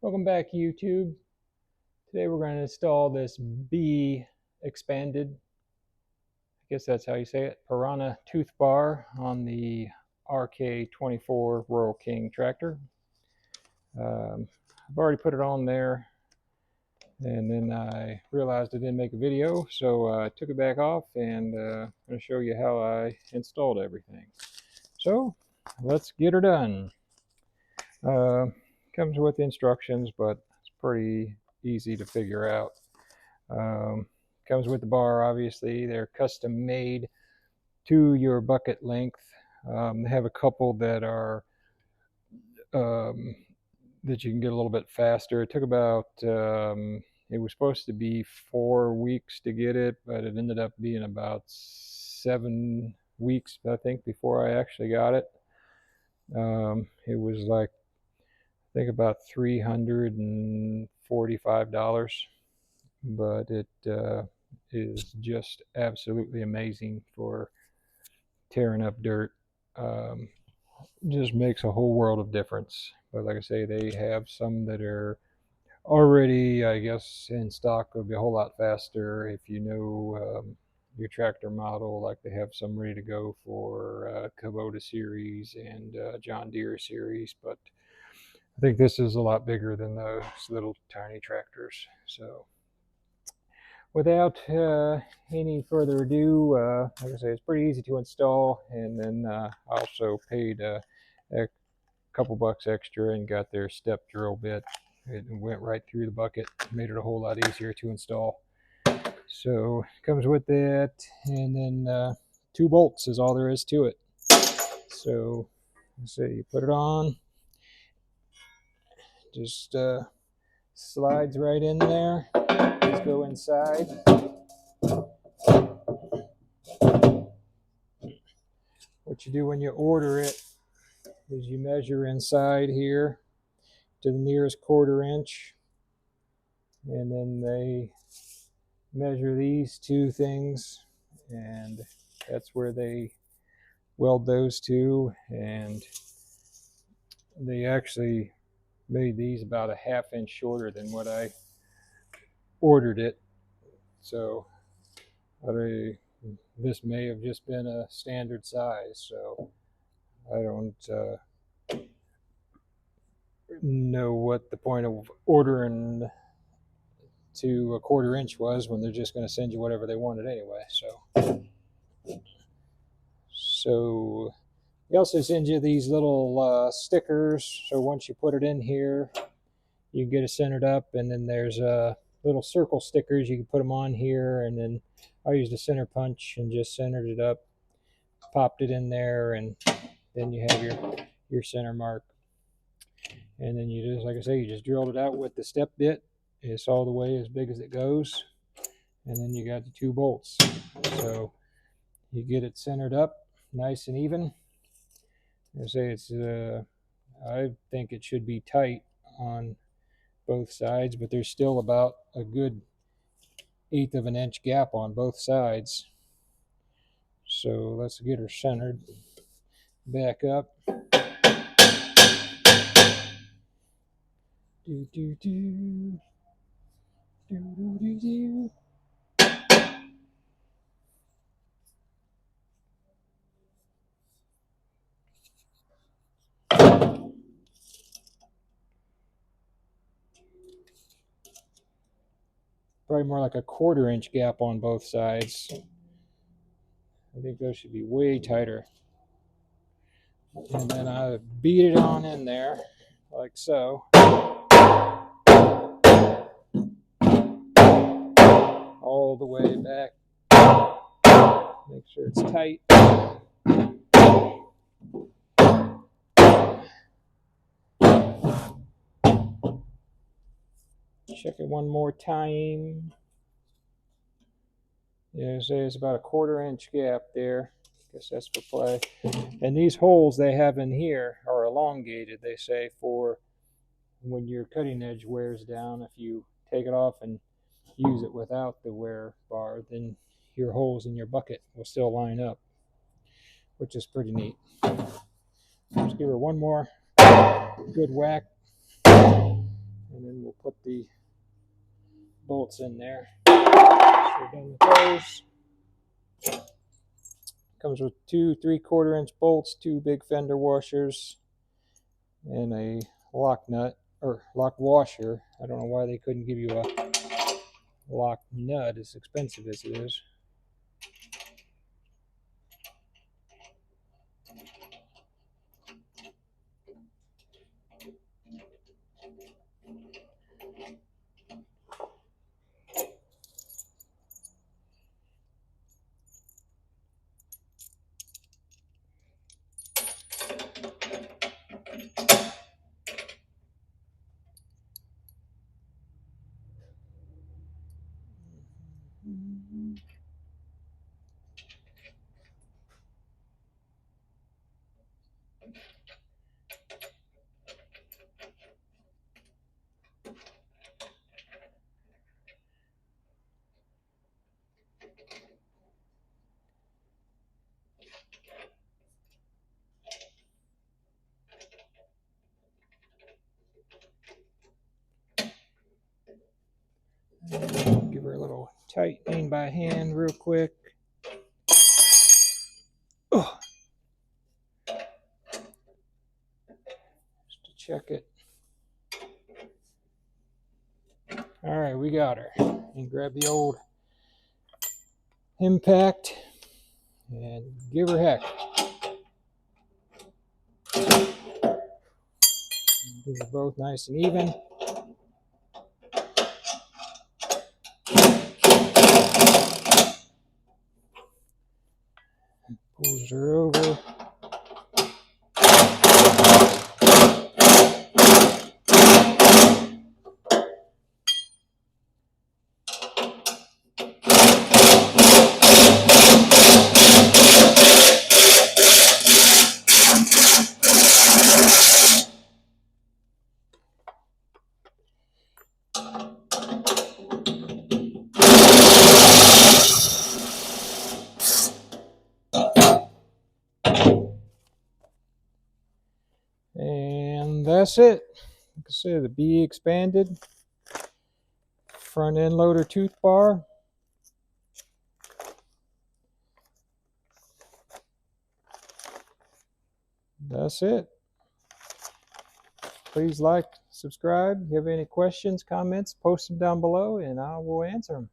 Welcome back, YouTube. Today we're going to install this BXpanded, I guess that's how you say it, Piranha tooth bar on the RK24 Royal King tractor. I've already put it on there, and then I realized I didn't make a video, so I took it back off, and I'm going to show you how I installed everything. So let's get her done. Comes with instructions, but it's pretty easy to figure out. Comes with the bar, obviously. They're custom made to your bucket length. They have a couple that are that you can get a little bit faster. It took about it was supposed to be 4 weeks to get it, but it ended up being about 7 weeks, I think, before I actually got it. It was like, I think, about $345, but it is just absolutely amazing for tearing up dirt. Just makes a whole world of difference. But like I say, they have some that are already, I guess, in stock. Will be a whole lot faster if you know your tractor model. Like, they have some ready to go for Kubota series and John Deere series, but I think this is a lot bigger than those little tiny tractors. So without any further ado, like I say, it's pretty easy to install. And then I also paid a couple bucks extra and got their step drill bit. It went right through the bucket, made it a whole lot easier to install. So it comes with that, and then 2 bolts is all there is to it. So let's see, you put it on, just slides right in there. Just go inside. What you do when you order it is you measure inside here to the nearest 1/4 inch, and then they measure these 2 things, and that's where they weld those 2. And they actually made these about a 1/2 inch shorter than what I ordered it. So this may have just been a standard size, so I don't know what the point of ordering to a 1/4 inch was when they're just going to send you whatever they wanted anyway. So they also send you these little stickers. So once you put it in here, you can get it centered up, and then there's little circle stickers. You can put them on here, and then I used a center punch and just centered it up, popped it in there, and then you have your center mark. And then you just, like I say, you just drilled it out with the step bit. It's all the way as big as it goes, and then you got the 2 bolts. So you get it centered up nice and even. I say it's I think it should be tight on both sides, but there's still about a good 1/8 of an inch gap on both sides. So let's get her centered. Back up. Do do do. Do do do do. Probably more like a 1/4 inch gap on both sides. I think those should be way tighter. And then I beat it on in there, like so. All the way back. Make sure it's tight. Check it one more time. Yeah, so it's about a 1/4 inch gap there. I guess that's for play. And these holes they have in here are elongated, they say, for when your cutting edge wears down. If you take it off and use it without the wear bar, then your holes in your bucket will still line up, which is pretty neat. Let's give her one more good whack. and then we'll put the bolts in there. So we're done with those. Comes with 2 3/4-inch bolts, 2 big fender washers, and a lock nut or lock washer. I don't know why they couldn't give you a lock nut as expensive as it is. Give her a little tightening by hand real quick. Oh. Just to check it. All right, we got her. And grab the old impact and give her heck. These are both nice and even. Pulls her over. And that's it. Like I said, the BXpanded front end loader tooth bar. That's it. Please like, subscribe. If you have any questions, comments, post them down below and I will answer them.